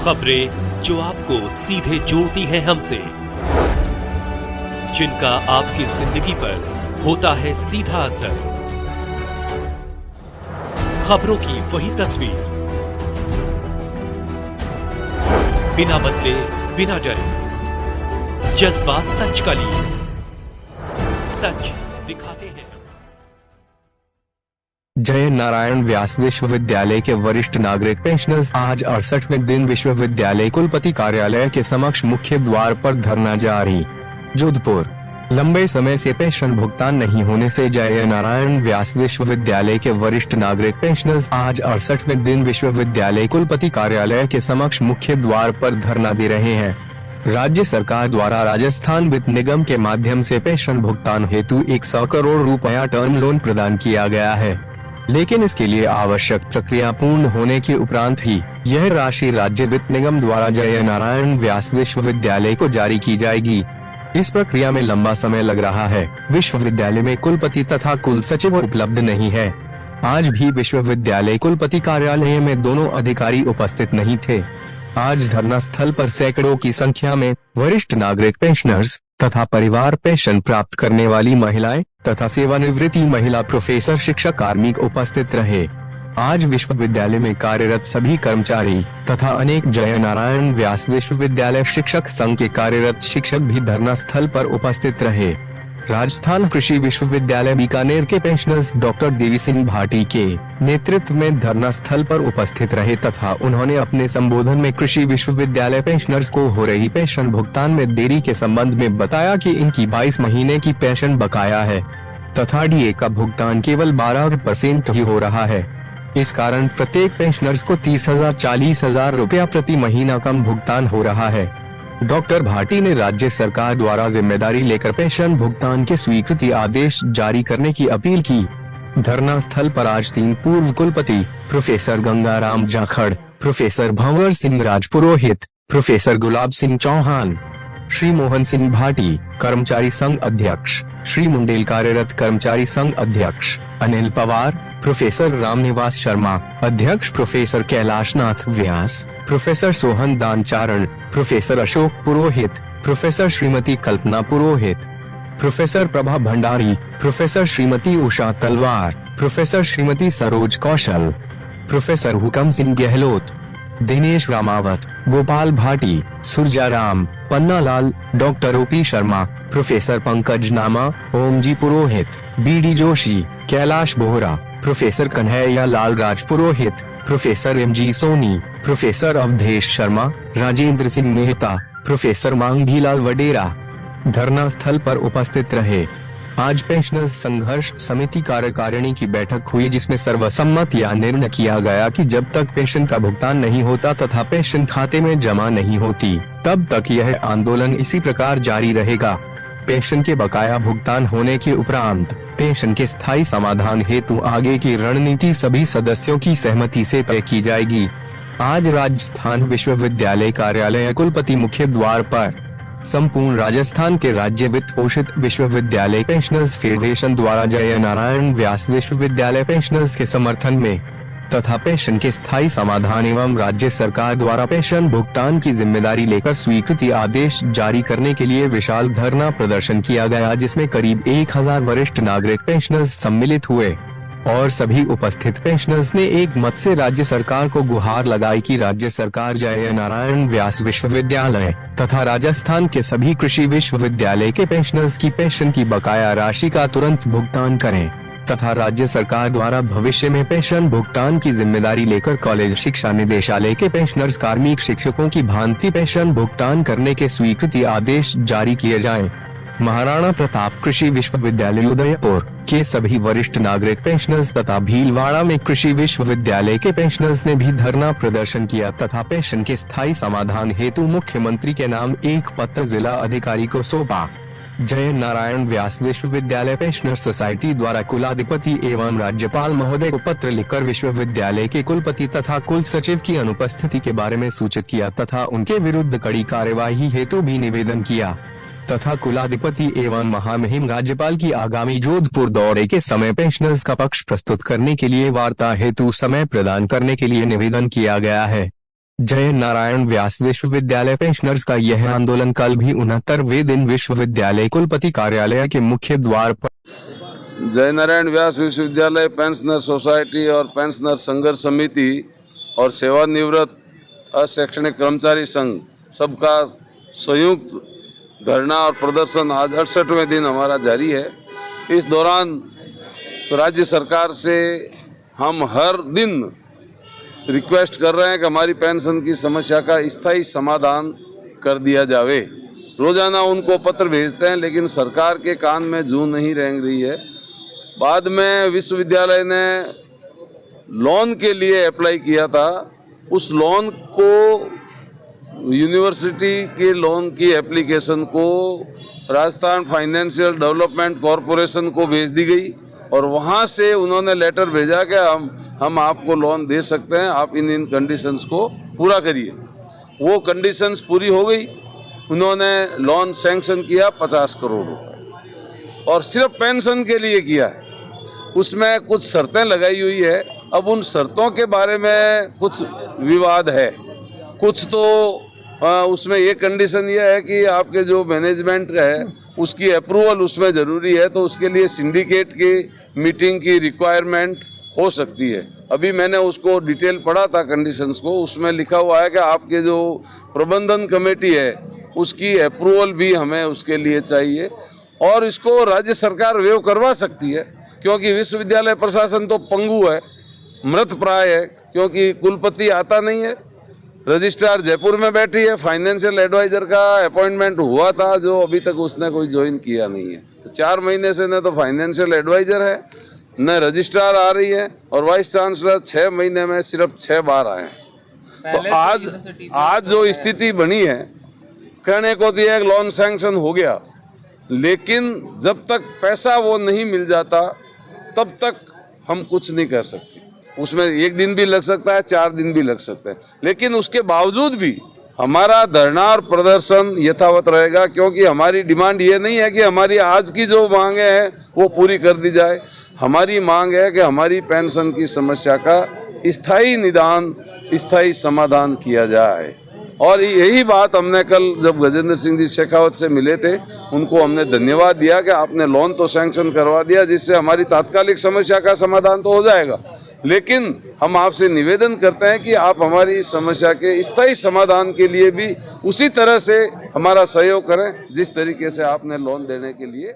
खबरें जो आपको सीधे जोड़ती हैं हमसे, जिनका आपकी जिंदगी पर होता है सीधा असर। खबरों की वही तस्वीर, बिना बदले बिना डरे, जज्बा सच का लिए, सच दिखाते हैं। जय नारायण व्यास विश्वविद्यालय के वरिष्ठ नागरिक पेंशनर्स आज 68वें दिन विश्वविद्यालय कुलपति कार्यालय के समक्ष मुख्य द्वार पर धरना जारी। जोधपुर, लंबे समय से पेंशन भुगतान नहीं होने से जय नारायण व्यास विश्वविद्यालय के वरिष्ठ नागरिक पेंशनर्स आज 68वें दिन विश्वविद्यालय कुलपति कार्यालय के समक्ष मुख्य द्वार पर धरना दे रहे हैं। राज्य सरकार द्वारा राजस्थान वित्त निगम के माध्यम से पेंशन भुगतान हेतु 100 करोड़ रुपया टर्म लोन प्रदान किया गया है, लेकिन इसके लिए आवश्यक प्रक्रिया पूर्ण होने के उपरांत ही यह राशि राज्य वित्त निगम द्वारा जय नारायण व्यास विश्वविद्यालय को जारी की जाएगी। इस प्रक्रिया में लंबा समय लग रहा है। विश्वविद्यालय में कुलपति तथा कुल सचिव उपलब्ध नहीं है। आज भी विश्वविद्यालय कुलपति कार्यालय में दोनों अधिकारी उपस्थित नहीं थे। आज धरना स्थल पर सैकड़ों की संख्या में वरिष्ठ नागरिक पेंशनर्स तथा परिवार पेंशन प्राप्त करने वाली महिलाएं तथा सेवानिवृत्ति महिला प्रोफेसर शिक्षक कार्मिक उपस्थित रहे। आज विश्वविद्यालय में कार्यरत सभी कर्मचारी तथा अनेक जय नारायण व्यास विश्वविद्यालय शिक्षक संघ के कार्यरत शिक्षक भी धरना स्थल पर उपस्थित रहे। राजस्थान कृषि विश्वविद्यालय बीकानेर के पेंशनर्स डॉक्टर देवी सिंह भाटी के नेतृत्व में धरना स्थल पर उपस्थित रहे तथा उन्होंने अपने संबोधन में कृषि विश्वविद्यालय पेंशनर्स को हो रही पेंशन भुगतान में देरी के संबंध में बताया कि इनकी 22 महीने की पेंशन बकाया है तथा डीए का भुगतान केवल 12% ही हो रहा है। इस कारण प्रत्येक पेंशनर्स को 30,000-40,000 रुपया प्रति महीना कम भुगतान हो रहा है। डॉक्टर भाटी ने राज्य सरकार द्वारा जिम्मेदारी लेकर पेंशन भुगतान के स्वीकृति आदेश जारी करने की अपील की। धरना स्थल पर आज 3 पूर्व कुलपति professor Gangaram Jakhar, professor Bhanwar Singh Rajpurohit, professor Gulab Singh Chauhan, Shri Mohan Singh Bhati कर्मचारी संघ अध्यक्ष, श्री मुंडेल कार्यरत कर्मचारी संघ अध्यक्ष अनिल पवार, प्रोफेसर रामनिवास शर्मा अध्यक्ष, प्रोफेसर कैलाशनाथ व्यास, प्रोफेसर सोहन दानचारण, प्रोफेसर अशोक पुरोहित, प्रोफेसर श्रीमती कल्पना पुरोहित, प्रोफेसर प्रभा भंडारी, प्रोफेसर श्रीमती उषा तलवार, प्रोफेसर श्रीमती सरोज कौशल, प्रोफेसर हुकम Singh Gehlot, Dinesh Ramawat, Gopal Bhati, Surjaram, Pannalal, doctor OP Sharma, professor Pankaj Nama, Omji Purohit, BD Joshi, Kailash Bohra, professor Kanhaiya Lal Rajpurohit, professor MG Soni, professor Awadhesh Sharma, Rajendra Singh Mehta, professor Mangilal Vadera धरना स्थल पर उपस्थित रहे। आज पेंशनर्स संघर्ष समिति कार्यकारिणी की बैठक हुई, जिसमें सर्वसम्मत यह निर्णय किया गया कि जब तक पेंशन का भुगतान नहीं होता तथा पेंशन खाते में जमा नहीं होती, तब तक यह आंदोलन इसी प्रकार जारी रहेगा। पेंशन के बकाया भुगतान होने के उपरांत पेंशन के स्थायी समाधान हेतु आगे की रणनीति सभी सदस्यों की सहमति से तय की जाएगी। आज राजस्थान विश्वविद्यालय कार्यालय कुलपति मुख्य द्वार पर संपूर्ण राजस्थान के राज्य वित्त पोषित विश्वविद्यालय पेंशनर्स फेडरेशन द्वारा जय नारायण व्यास विश्वविद्यालय पेंशनर्स के समर्थन में तथा पेंशन के स्थायी समाधान एवं राज्य सरकार द्वारा पेंशन भुगतान की जिम्मेदारी लेकर स्वीकृति आदेश जारी करने के लिए विशाल धरना प्रदर्शन किया गया, जिसमें करीब 1000 वरिष्ठ नागरिक पेंशनर्स सम्मिलित हुए और सभी उपस्थित पेंशनर्स ने एक मत से राज्य सरकार को गुहार लगाई कि राज्य सरकार जय नारायण व्यास विश्वविद्यालय तथा राजस्थान के सभी कृषि विश्वविद्यालय के पेंशनर्स की पेंशन की बकाया राशि का तुरंत भुगतान करें तथा राज्य सरकार द्वारा भविष्य में पेंशन भुगतान की जिम्मेदारी लेकर कॉलेज शिक्षा निदेशालय के पेंशनर्स कार्मिक शिक्षकों की भांति पेंशन भुगतान करने के स्वीकृति आदेश जारी किए जाएं। महाराणा प्रताप कृषि विश्वविद्यालय उदयपुर के सभी वरिष्ठ नागरिक पेंशनर्स तथा भीलवाड़ा में कृषि विश्वविद्यालय के पेंशनर्स ने भी धरना प्रदर्शन किया तथा पेंशन के स्थायी समाधान हेतु मुख्यमंत्री के नाम एक पत्र जिला अधिकारी को सौंपा। जय नारायण व्यास विश्वविद्यालय पेंशनर सोसाइटी द्वारा कुलाधिपति एवं राज्यपाल महोदय को पत्र लिखकर विश्वविद्यालय के कुलपति तथा कुल सचिव की अनुपस्थिति के बारे में सूचित किया तथा उनके विरुद्ध कड़ी कार्यवाही हेतु भी निवेदन किया तथा कुलाधिपति एवं महामहिम राज्यपाल की आगामी जोधपुर दौरे के समय पेंशनर्स का पक्ष प्रस्तुत करने के लिए वार्ता हेतु समय प्रदान करने के लिए निवेदन किया गया है। जय नारायण व्यास विश्वविद्यालय पेंशनर्स का यह आंदोलन कल भी 69वें दिन विश्वविद्यालय कुलपति कार्यालय के मुख्य द्वार पर। जय नारायण व्यास विश्वविद्यालय पेंशनर सोसाइटी और पेंशनर संघर्ष समिति और सेवानिवृत्त अशैक्षणिक कर्मचारी संघ सबका संयुक्त धरना और प्रदर्शन आज 68वें दिन हमारा जारी है। इस दौरान राज्य सरकार से हम हर दिन रिक्वेस्ट कर रहे हैं कि हमारी पेंशन की समस्या का स्थायी समाधान कर दिया जावे। रोजाना उनको पत्र भेजते हैं लेकिन सरकार के कान में जूं नहीं रेंग रही है। बाद में विश्वविद्यालय ने लोन के लिए अप्लाई किया था। उस लोन को यूनिवर्सिटी के लोन की एप्लीकेशन को राजस्थान फाइनेंशियल डेवलपमेंट कॉरपोरेशन को भेज दी गई और वहाँ से उन्होंने लेटर भेजा कि हम आपको लोन दे सकते हैं, आप इन कंडीशंस को पूरा करिए। वो कंडीशंस पूरी हो गई, उन्होंने लोन सैंक्शन किया 50 करोड़ रुपए और सिर्फ पेंशन के लिए किया है। उसमें कुछ शर्तें लगाई हुई है। अब उन शर्तों के बारे में कुछ विवाद है। कुछ तो उसमें ये कंडीशन ये है कि आपके जो मैनेजमेंट है उसकी अप्रूवल उसमें ज़रूरी है, तो उसके लिए सिंडिकेट की मीटिंग की रिक्वायरमेंट हो सकती है। अभी मैंने उसको डिटेल पढ़ा था कंडीशंस को, उसमें लिखा हुआ है कि आपके जो प्रबंधन कमेटी है उसकी अप्रूवल भी हमें उसके लिए चाहिए और इसको राज्य सरकार वेव करवा सकती है क्योंकि विश्वविद्यालय प्रशासन तो पंगु है, मृत प्राय है, क्योंकि कुलपति आता नहीं है। रजिस्ट्रार जयपुर में बैठी है, फाइनेंशियल एडवाइजर का अपॉइंटमेंट हुआ था जो अभी तक उसने कोई ज्वाइन किया नहीं है। तो 4 महीने से न तो फाइनेंशियल एडवाइजर है न रजिस्ट्रार आ रही है और वाइस चांसलर 6 महीने में सिर्फ 6 बार आए हैं। तो आज जो स्थिति बनी है, कहने को तो एक लोन सैंक्शन हो गया लेकिन जब तक पैसा वो नहीं मिल जाता तब तक हम कुछ नहीं कर सकते। उसमें 1 दिन भी लग सकता है, 4 दिन भी लग सकते हैं, लेकिन उसके बावजूद भी हमारा धरना और प्रदर्शन यथावत रहेगा क्योंकि हमारी डिमांड ये नहीं है कि हमारी आज की जो मांगे हैं वो पूरी कर दी जाए। हमारी मांग है कि हमारी पेंशन की समस्या का स्थायी निदान, स्थायी समाधान किया जाए। और यही बात हमने कल जब गजेंद्र सिंह जी शेखावत से मिले थे, उनको हमने धन्यवाद दिया कि आपने लोन तो सैंक्शन करवा दिया जिससे हमारी तात्कालिक समस्या का समाधान तो हो जाएगा, लेकिन हम आपसे निवेदन करते हैं कि आप हमारी समस्या के स्थायी समाधान के लिए भी उसी तरह से हमारा सहयोग करें जिस तरीके से आपने लोन देने के लिए